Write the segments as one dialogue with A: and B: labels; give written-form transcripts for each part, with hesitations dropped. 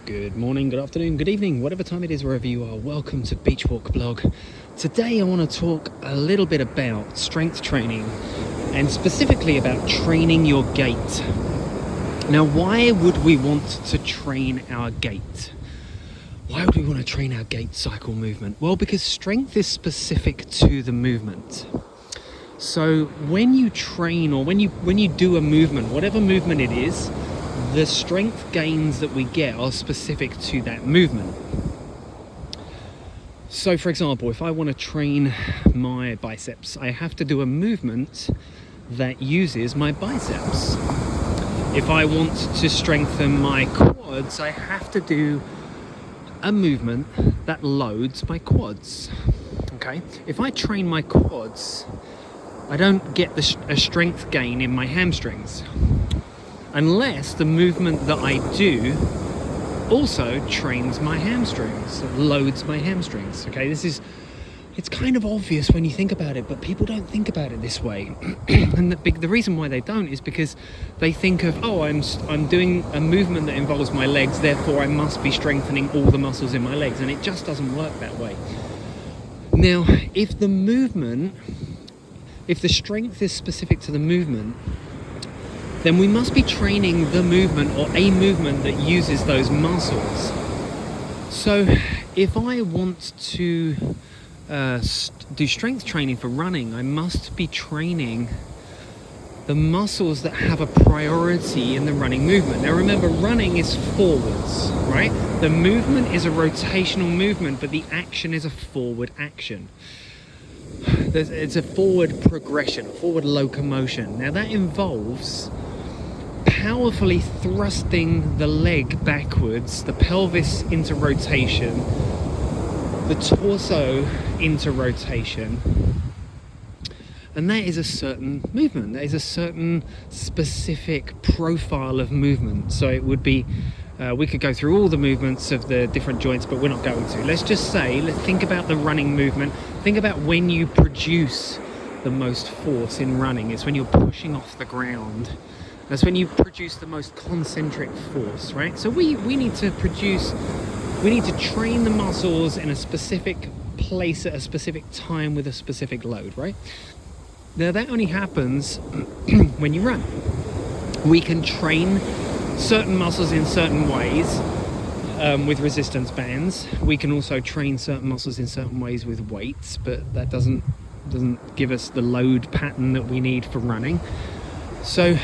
A: Good morning, good afternoon, good evening, whatever time it is, wherever you are. Welcome to Beach Walk Blog. Today I want to talk a little bit about strength training and specifically about training your gait. Now, why would we want to train our gait? Why would we want to train our gait cycle movement? Well, because strength is specific to the movement. So when you train or when you do a movement, whatever movement it is, the strength gains that we get are specific to that movement. So for example, if I want to train my biceps, I have to do a movement that uses my biceps. If I want to strengthen my quads, I have to do a movement that loads my quads. Okay? If I train my quads, I don't get a strength gain in my hamstrings, unless the movement that I do also trains my hamstrings, loads my hamstrings. Okay, it's kind of obvious when you think about it, but people don't think about it this way. And the reason why they don't is because they think of, I'm doing a movement that involves my legs, therefore I must be strengthening all the muscles in my legs, and it just doesn't work that way. Now, if the strength is specific to the movement, then we must be training the movement or a movement that uses those muscles. So if I want to do strength training for running, I must be training the muscles that have a priority in the running movement. Now remember, running is forwards, right? The movement is a rotational movement, but the action is a forward action. It's a forward progression, a forward locomotion. Now that involves powerfully thrusting the leg backwards, the pelvis into rotation, the torso into rotation, and that is a certain movement. That is a certain specific profile of movement. So it would be, we could go through all the movements of the different joints, but we're not going to. Let's just say, let's think about the running movement. Think about when you produce the most force in running. It's when you're pushing off the ground. That's when you produce the most concentric force, right? So we need to train the muscles in a specific place at a specific time with a specific load, right? Now that only happens when you run. We can train certain muscles in certain ways with resistance bands. We can also train certain muscles in certain ways with weights, but that doesn't give us the load pattern that we need for running. So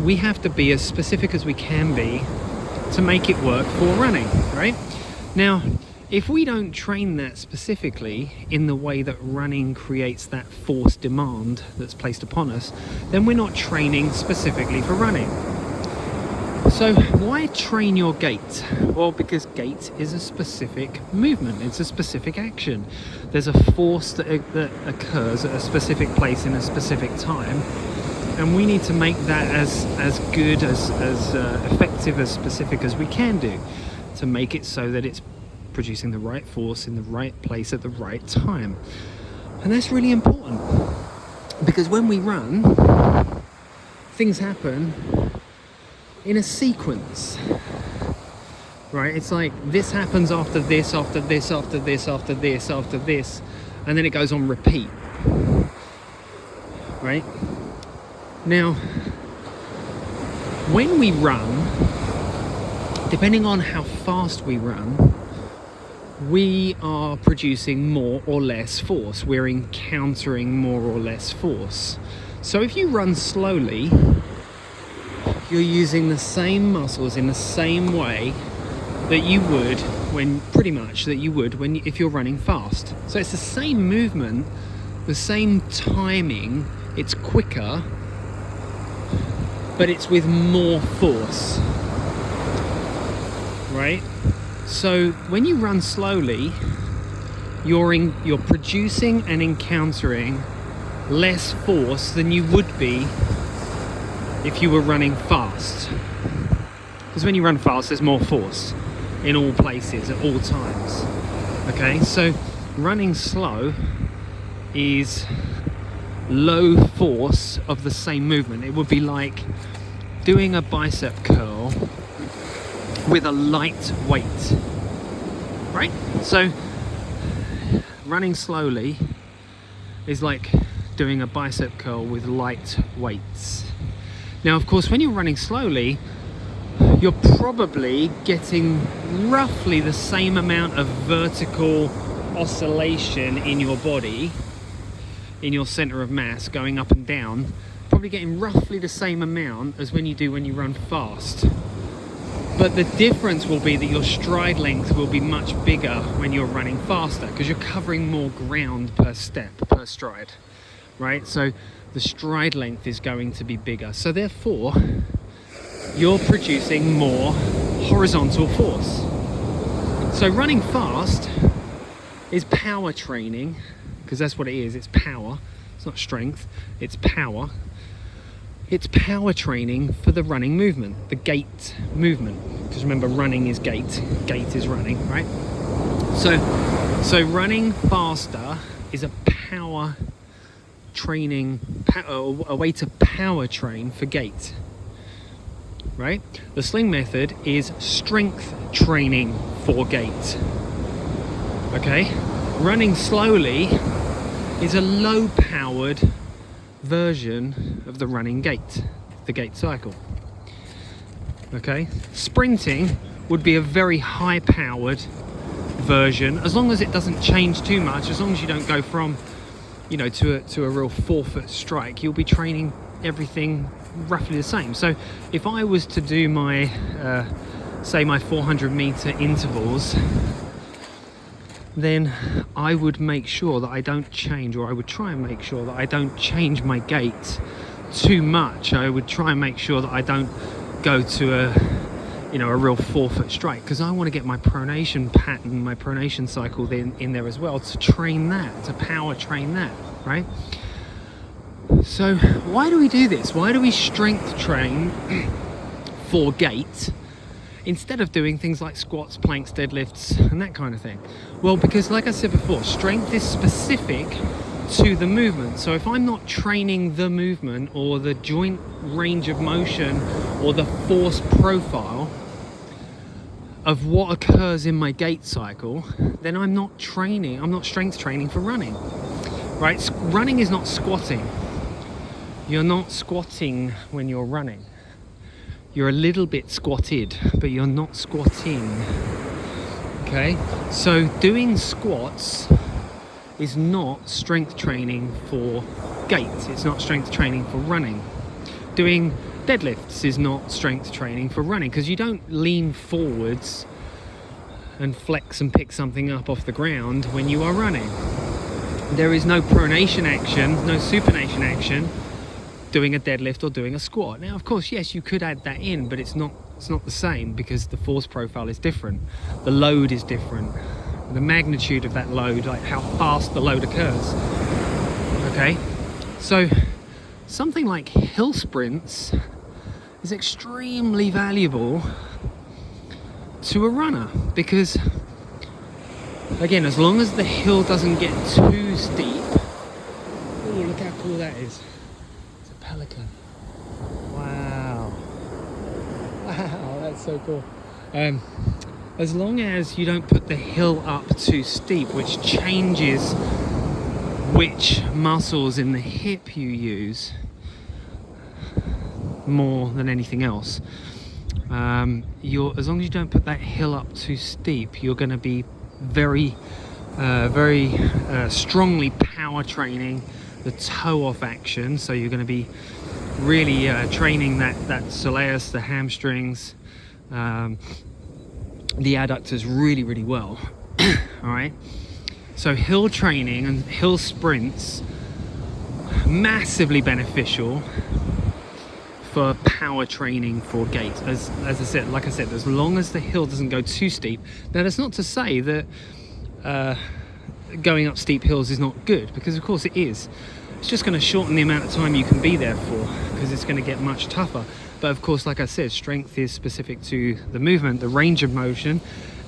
A: we have to be as specific as we can be to make it work for running, right? Now, if we don't train that specifically in the way that running creates that force demand that's placed upon us, then we're not training specifically for running. So why train your gait? Well, because gait is a specific movement. It's a specific action. There's a force that occurs at a specific place in a specific time. And we need to make that as good, as effective, as specific as we can do to make it so that it's producing the right force in the right place at the right time. And that's really important, because when we run, things happen in a sequence, right? It's like this happens after this, after this, after this, after this, after this, and then it goes on repeat, right? Now, when we run, depending on how fast we run, we are producing more or less force. We're encountering more or less force. So if you run slowly, you're using the same muscles in the same way that you would if you're running fast. So it's the same movement, the same timing, it's quicker, but it's with more force, right? So when you run slowly, you're producing and encountering less force than you would be if you were running fast. Because when you run fast, there's more force in all places at all times. Okay, so running slow is low force of the same movement. It would be like doing a bicep curl with a light weight, right? So running slowly is like doing a bicep curl with light weights. Now, of course, when you're running slowly, you're probably getting roughly the same amount of vertical oscillation in your body, in your center of mass, going up and down, probably getting roughly the same amount as when you run fast. But the difference will be that your stride length will be much bigger when you're running faster, because you're covering more ground per step, per stride, right? So the stride length is going to be bigger. So therefore, you're producing more horizontal force. So running fast is power training, because that's what it is. It's power. It's not strength, it's power. It's power training for the running movement, the gait movement. Because remember, running is gait, gait is running, right? So running faster is a power training, a way to power train for gait, right? The sling method is strength training for gait. Okay? Running slowly is a low-powered version of the running gait, the gait cycle. Okay, sprinting would be a very high-powered version, as long as it doesn't change too much. As long as you don't go from, to a real forefoot strike, you'll be training everything roughly the same. So if I was to do my say my 400-meter intervals, then I would make sure that I don't change, or I would try and make sure that I don't change my gait too much. I would try and make sure that I don't go to a real forefoot strike, because I want to get my pronation pattern, my pronation cycle in there as well, to train that, to power train that, right? So why do we do this? Why do we strength train for gait instead of doing things like squats, planks, deadlifts, and that kind of thing? Well, because like I said before, strength is specific to the movement. So if I'm not training the movement or the joint range of motion or the force profile of what occurs in my gait cycle, then I'm not strength training for running, right? Running is not squatting. You're not squatting when you're running. You're a little bit squatted, but you're not squatting. Okay? So doing squats is not strength training for gait. It's not strength training for running. Doing deadlifts is not strength training for running, because you don't lean forwards and flex and pick something up off the ground when you are running. There is no pronation action, no supination action doing a deadlift or doing a squat. Now, of course, yes, you could add that in, but it's not the same, because the force profile is different. The load is different. The magnitude of that load, like how fast the load occurs. Okay? So something like hill sprints is extremely valuable to a runner, because again, as long as the hill doesn't get too steep. Oh, look how cool that is. It's a pelican. Wow, that's so cool. As long as you don't put the hill up too steep, which changes which muscles in the hip you use more than anything else, as long as you don't put that hill up too steep, you're going to be very strongly power training the toe off action. So you're going to be really training that soleus, the hamstrings, the adductors really well. All right, so hill training and hill sprints, massively beneficial for power training for gait. As I said, like I said, as long as the hill doesn't go too steep. Now, that's not to say that going up steep hills is not good, because of course it is. It's just going to shorten the amount of time you can be there for, because it's going to get much tougher. But of course, like I said, strength is specific to the movement, the range of motion,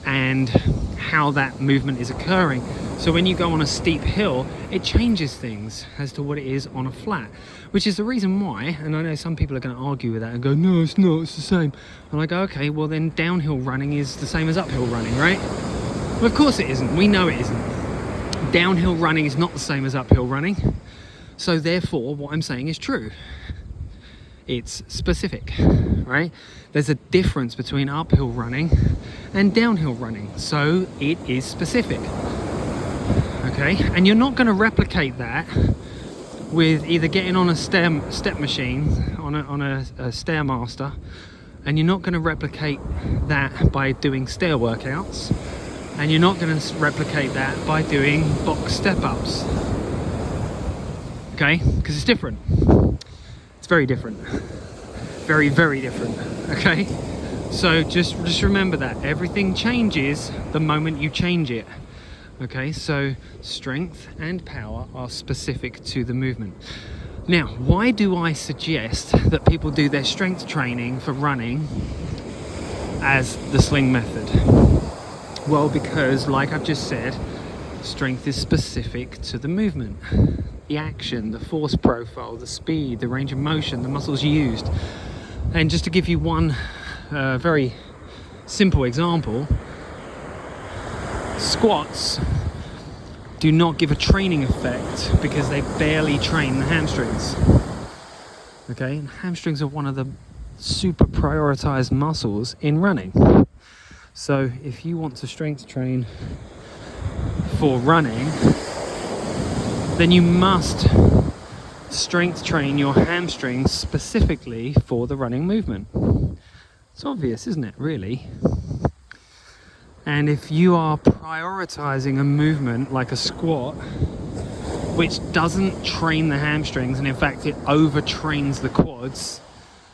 A: and how that movement is occurring. So when you go on a steep hill, it changes things as to what it is on a flat, which is the reason why, and I know some people are going to argue with that and go, no, it's not, it's the same. And I go, okay, well then downhill running is the same as uphill running, right? Well, of course it isn't. We know it isn't. Downhill running is not the same as uphill running. So therefore, what I'm saying is true. It's specific, right? There's a difference between uphill running and downhill running. So it is specific. Okay, and you're not going to replicate that with either getting on a step machine on a Stairmaster, and you're not going to replicate that by doing stair workouts, and you're not going to replicate that by doing box step-ups. Okay, because it's different. It's very different. Very, very different. Okay, so just remember that everything changes the moment you change it. Okay, so strength and power are specific to the movement. Now, why do I suggest that people do their strength training for running as the sling method? Well, because like I've just said, strength is specific to the movement. The action, the force profile, the speed, the range of motion, the muscles used. And just to give you one very simple example, squats do not give a training effect because they barely train the hamstrings. Okay, and hamstrings are one of the super prioritized muscles in running. So if you want to strength train for running, then you must strength train your hamstrings specifically for the running movement. It's obvious, isn't it, really? And if you are prioritizing a movement like a squat, which doesn't train the hamstrings, and in fact it overtrains the quads,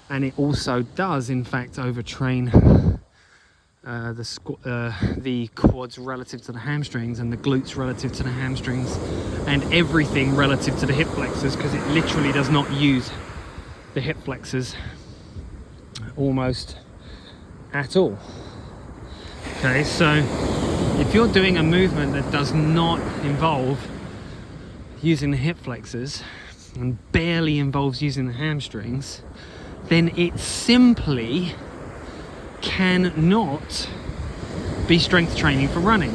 A: and it also does in fact overtrain the quads relative to the hamstrings, and the glutes relative to the hamstrings, and everything relative to the hip flexors, because it literally does not use the hip flexors almost at all. Okay, so if you're doing a movement that does not involve using the hip flexors and barely involves using the hamstrings, then it simply cannot be strength training for running.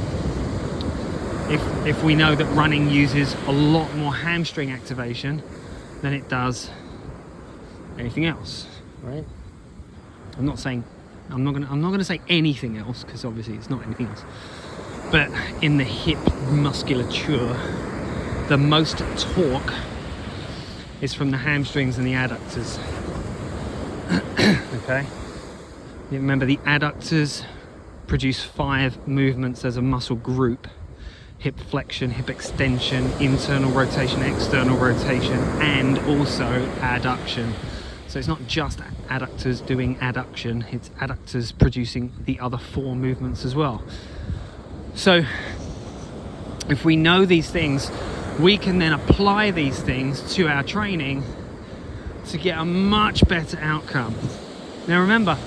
A: If we know that running uses a lot more hamstring activation than it does anything else, right? I'm not gonna say anything else, because obviously it's not anything else. But in the hip musculature, the most torque is from the hamstrings and the adductors. Okay. Remember, the adductors produce 5 movements as a muscle group: hip flexion, hip extension, internal rotation, external rotation, and also adduction. So it's not just adductors doing adduction, it's adductors producing the other 4 movements as well. So if we know these things, we can then apply these things to our training to get a much better outcome. Now remember,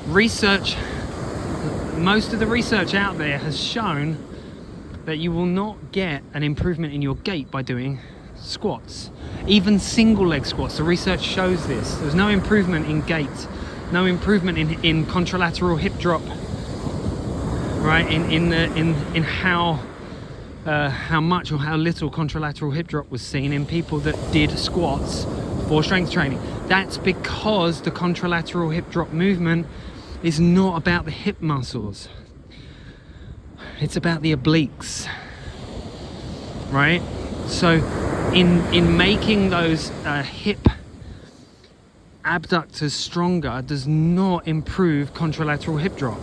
A: most of the research out there has shown that you will not get an improvement in your gait by doing squats. Even single leg squats, the research shows this. There's no improvement in gait, no improvement in contralateral hip drop, right? In how much or how little contralateral hip drop was seen in people that did squats for strength training. That's because the contralateral hip drop movement is not about the hip muscles. It's about the obliques, right? So in making those hip abductors stronger does not improve contralateral hip drop,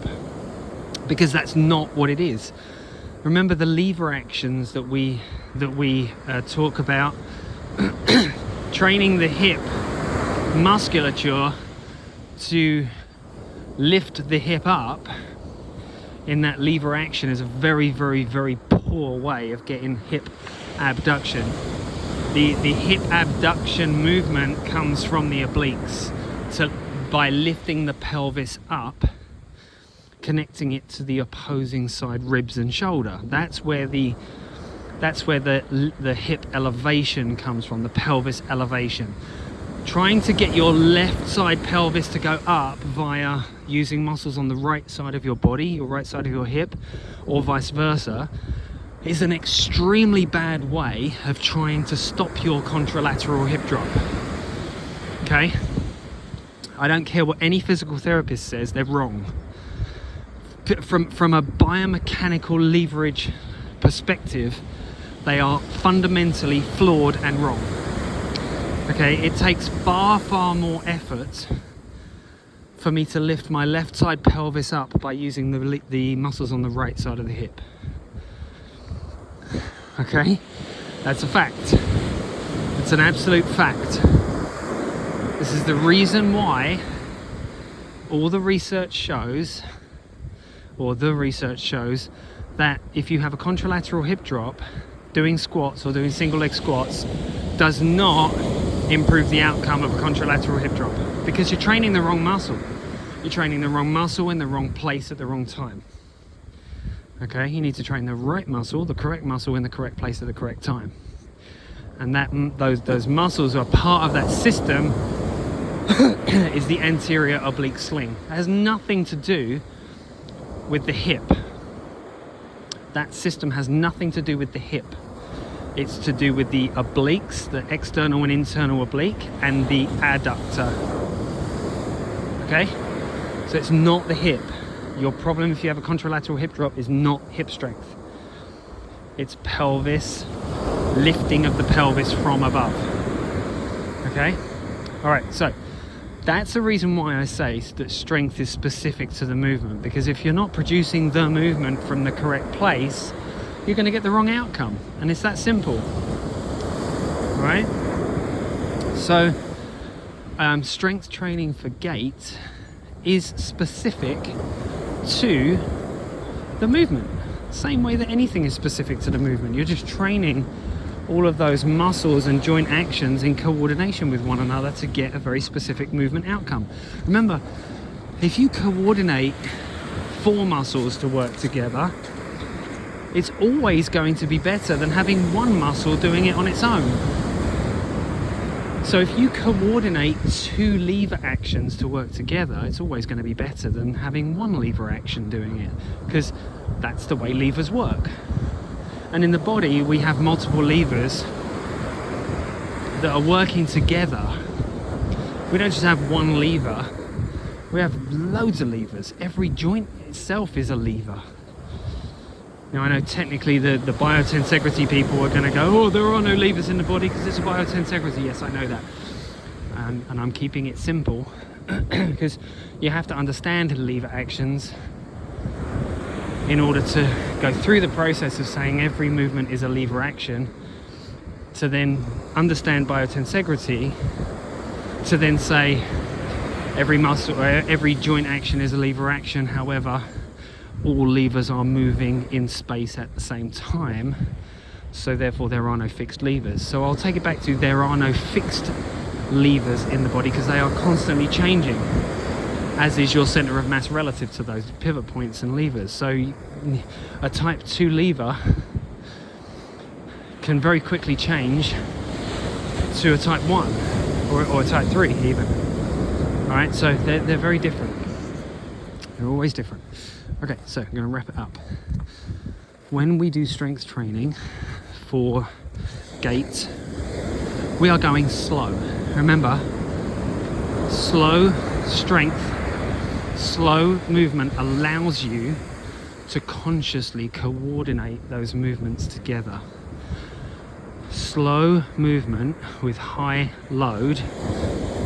A: because that's not what it is. Remember the lever actions that we talk about. Training the hip musculature to lift the hip up in that lever action is a very, very, very poor way of getting hip abduction. The hip abduction movement comes from the obliques. So by lifting the pelvis up, connecting it to the opposing side ribs and shoulder. That's where the hip elevation comes from, the pelvis elevation. Trying to get your left side pelvis to go up via using muscles on the right side of your body, your right side of your hip, or vice versa, is an extremely bad way of trying to stop your contralateral hip drop. Okay? I don't care what any physical therapist says, they're wrong. From a biomechanical leverage perspective, they are fundamentally flawed and wrong. Okay, it takes far more effort for me to lift my left side pelvis up by using the muscles on the right side of the hip. Okay, that's a fact. It's an absolute fact. This is the reason why all the research shows, that if you have a contralateral hip drop, doing squats or doing single leg squats does not improve the outcome of a contralateral hip drop, because you're training the wrong muscle. You're training the wrong muscle in the wrong place at the wrong time. Okay, you need to train the right muscle, the correct muscle in the correct place at the correct time. And those muscles are part of that system is the anterior oblique sling. It has nothing to do with the hip. That system has nothing to do with the hip. It's to do with the obliques, the external and internal oblique, and the adductor. Okay? So it's not the hip. Your problem if you have a contralateral hip drop is not hip strength. It's pelvis, lifting of the pelvis from above. Okay? All right, so that's the reason why I say that strength is specific to the movement, because if you're not producing the movement from the correct place, you're going to get the wrong outcome, and it's that simple. All right? So strength training for gait is specific to the movement, same way that anything is specific to the movement. You're just training all of those muscles and joint actions in coordination with one another to get a very specific movement outcome. Remember, if you coordinate 4 muscles to work together, it's always going to be better than having one muscle doing it on its own. So if you coordinate 2 lever actions to work together, it's always going to be better than having one lever action doing it, because that's the way levers work. And in the body, we have multiple levers that are working together. We don't just have one lever, we have loads of levers. Every joint itself is a lever. Now, I know technically the biotensegrity people are going to go, oh, there are no levers in the body because it's a biotensegrity. Yes, I know that. And I'm keeping it simple because you have to understand lever actions in order to go through the process of saying every movement is a lever action, to then understand biotensegrity, to then say every muscle or every joint action is a lever action. However, all levers are moving in space at the same time, so therefore there are no fixed levers. So I'll take it back to there are no fixed levers in the body because they are constantly changing, as is your center of mass relative to those pivot points and levers. So a type 2 lever can very quickly change to a type 1 or a type 3 even. All right, so they're very different. They're always different. Okay, so I'm going to wrap it up. When we do strength training for gait, we are going slow. Remember, slow strength, slow movement allows you to consciously coordinate those movements together. Slow movement with high load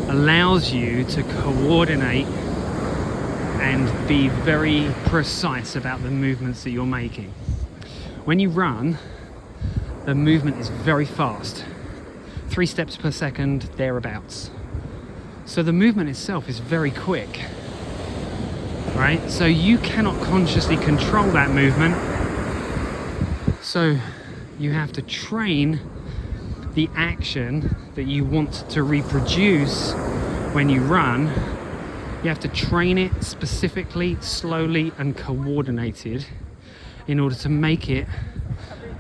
A: allows you to coordinate and be very precise about the movements that you're making. When you run, the movement is very fast, 3 steps per second, thereabouts. So the movement itself is very quick, right? So you cannot consciously control that movement. So you have to train the action that you want to reproduce when you run You have to train it specifically, slowly and coordinated in order to make it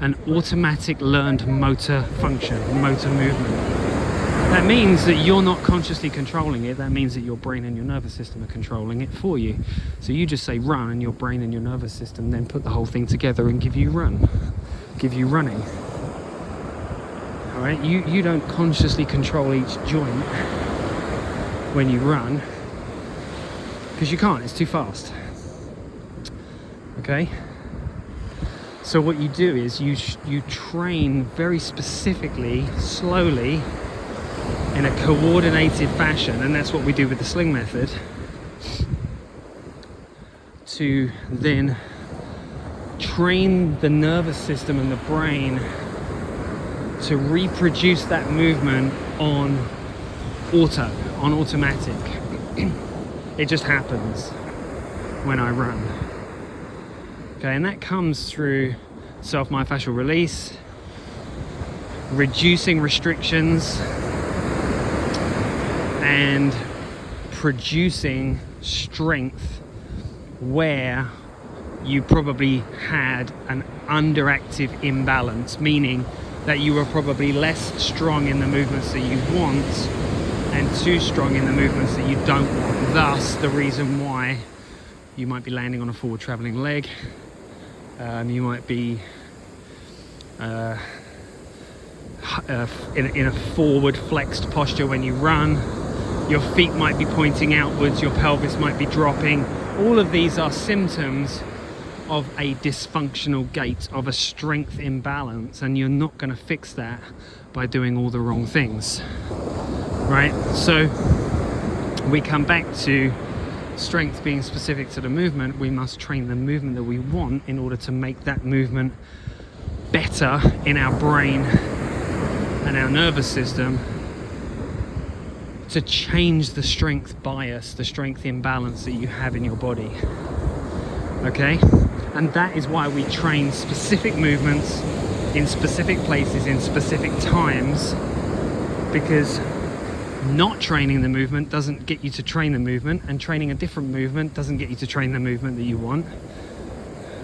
A: an automatic learned motor function, motor movement. That means that you're not consciously controlling it. That means that your brain and your nervous system are controlling it for you. So you just say run, and your brain and your nervous system then put the whole thing together and give you running. All right, you don't consciously control each joint when you run, because you can't, it's too fast. Okay, so what you do is you train very specifically, slowly, in a coordinated fashion, and that's what we do with the sling method, to then train the nervous system and the brain to reproduce that movement on automatic. It just happens when I run. Okay, and that comes through self-myofascial release, reducing restrictions, and producing strength where you probably had an underactive imbalance, meaning that you were probably less strong in the movements that you want and too strong in the movements that you don't want. Thus, the reason why you might be landing on a forward traveling leg, you might be in a forward flexed posture when you run, your feet might be pointing outwards, your pelvis might be dropping. All of these are symptoms of a dysfunctional gait, of a strength imbalance, and you're not going to fix that by doing all the wrong things, right? So we come back to strength being specific to the movement. We must train the movement that we want in order to make that movement better in our brain and our nervous system, to change the strength bias, the strength imbalance that you have in your body. Okay? And that is why we train specific movements in specific places, in specific times, because not training the movement doesn't get you to train the movement, and training a different movement doesn't get you to train the movement that you want,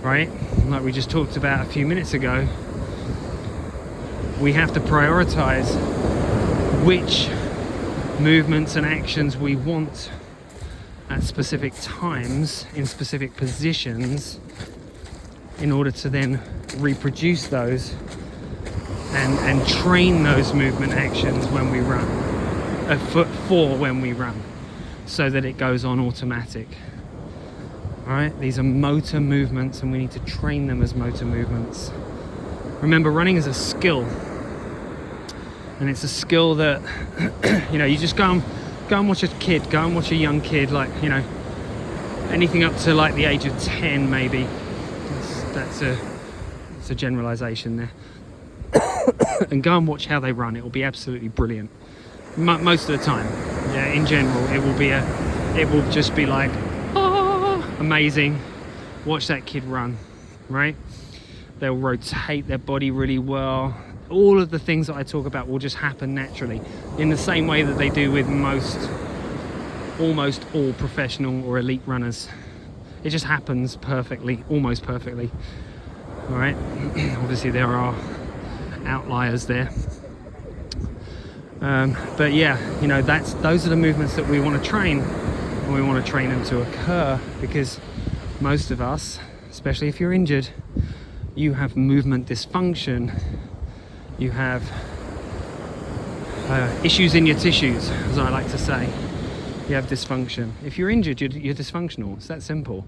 A: right? Like we just talked about a few minutes ago, we have to prioritize which movements and actions we want at specific times, in specific positions, in order to then reproduce those and train those movement actions when we run, when we run, so that it goes on automatic. All right, these are motor movements, and we need to train them as motor movements. Remember, running is a skill, and it's a skill that you just go and watch a kid, go and watch a young kid, like, anything up to like the age of 10 maybe. That's a generalization there. And go and watch how they run. It will be absolutely brilliant most of the time. Yeah, in general, it will just be like, amazing. Watch that kid run, right? They'll rotate their body really well. All of the things that I talk about will just happen naturally, in the same way that they do with almost all professional or elite runners. It just happens perfectly, almost perfectly. All right. Obviously there are outliers there, but yeah, those are the movements that we want to train, and we want to train them to occur, because most of us, especially if you're injured, you have movement dysfunction. You have issues in your tissues, as I like to say. You have dysfunction. If you're injured, you're dysfunctional. It's that simple.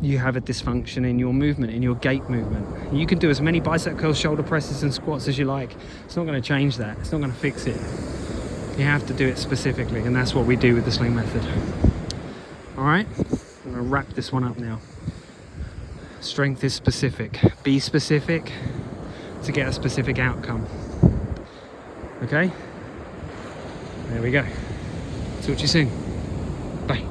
A: You have a dysfunction in your movement, in your gait movement. You can do as many bicep curls, shoulder presses and squats as you like. It's not going to change that. It's not going to fix it. You have to do it specifically, and that's what we do with the sling method. All right, I'm going to wrap this one up now. Strength is specific. Be specific to get a specific outcome. Okay? There we go. Talk to you soon. Bye.